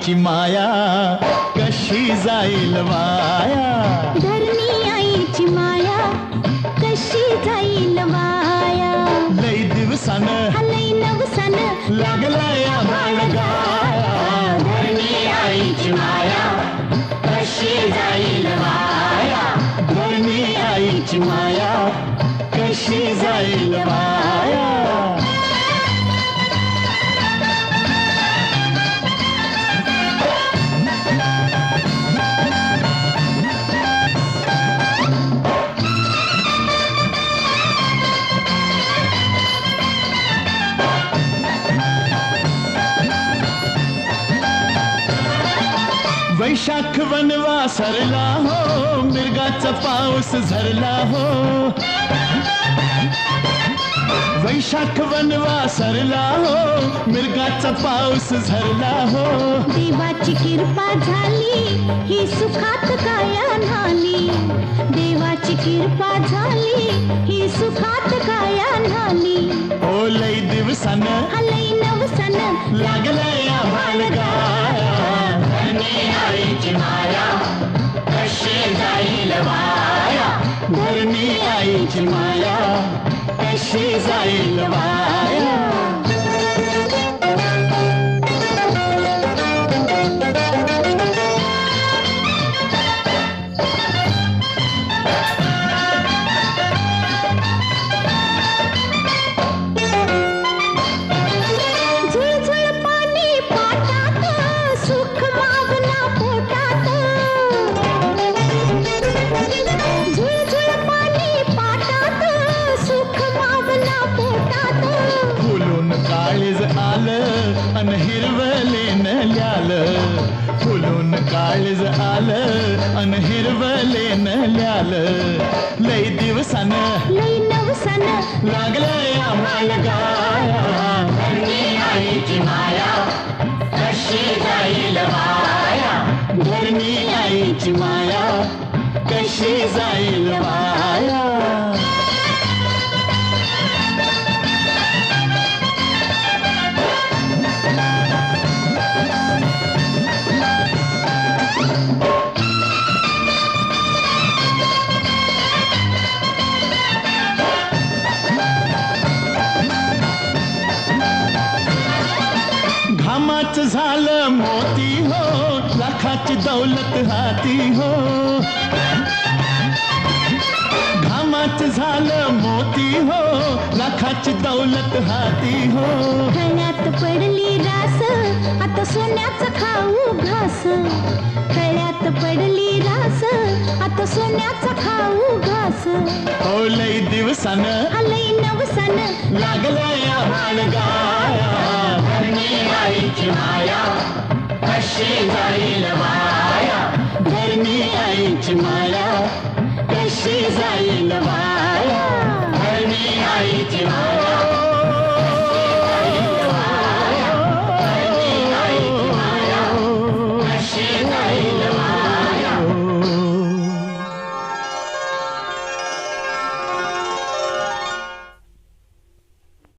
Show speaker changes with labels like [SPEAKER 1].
[SPEAKER 1] आईची माया कशी जाईल वाया.
[SPEAKER 2] धरणी आईची माया कशी जाईल वाया.
[SPEAKER 1] लई दिवसानं
[SPEAKER 2] लई नवसानं
[SPEAKER 1] लागलाय आभाळ गाया.
[SPEAKER 2] धरणी आईची माया कशी जाईल वाया.
[SPEAKER 1] धरणी आईची माया कशी जाईल वाया. वैशाख वनवा सरला हो, मिरगाचा पाऊस झरला हो. वैशाख वनवा सरला हो, मिरगाचा पाऊस झरला हो.
[SPEAKER 2] देवाची कृपा झाली ही सुखात काया न्हाली. देवाची कृपा झाली ही सुखात काया न्हाली.
[SPEAKER 1] ओ लई दिवसानं
[SPEAKER 2] लई नवसानं
[SPEAKER 1] लागलंय आभाळ गाया.
[SPEAKER 2] धरणी आईची माया कशी जाईल वाया.
[SPEAKER 1] धरणी आईची माया कशी जाईल वाया. काळीज आलं अन हिरवलेन ल्यालं. फुलून काळीज आलं अन हिरवलेन ल्यालं. लई दिवसानं
[SPEAKER 2] लई नवसानं
[SPEAKER 1] लागलंय आम्हाला गाया.
[SPEAKER 2] धरणी आईची माया कशी जाईल वाया.
[SPEAKER 1] धरणी आईची माया कशी जाईल वाया. घामाच झालं मोती हो, लाखाची दौलत हाती हो. घामाच झालं मोती हो, लाखाची दौलत हाती हो.
[SPEAKER 2] खळ्यात पडली रास आता सोन्याचा खाऊ घास. खळ्यात पडली रास आता सोन्याचा खाऊ घास.
[SPEAKER 1] ओ लई दिवसानं
[SPEAKER 2] लई नवसानं
[SPEAKER 1] लागलंय आभाळ गाया.
[SPEAKER 2] धरणी आईची माया कशी जाईल वाया.
[SPEAKER 1] धरणी आईची माया कशी जाईल वाया.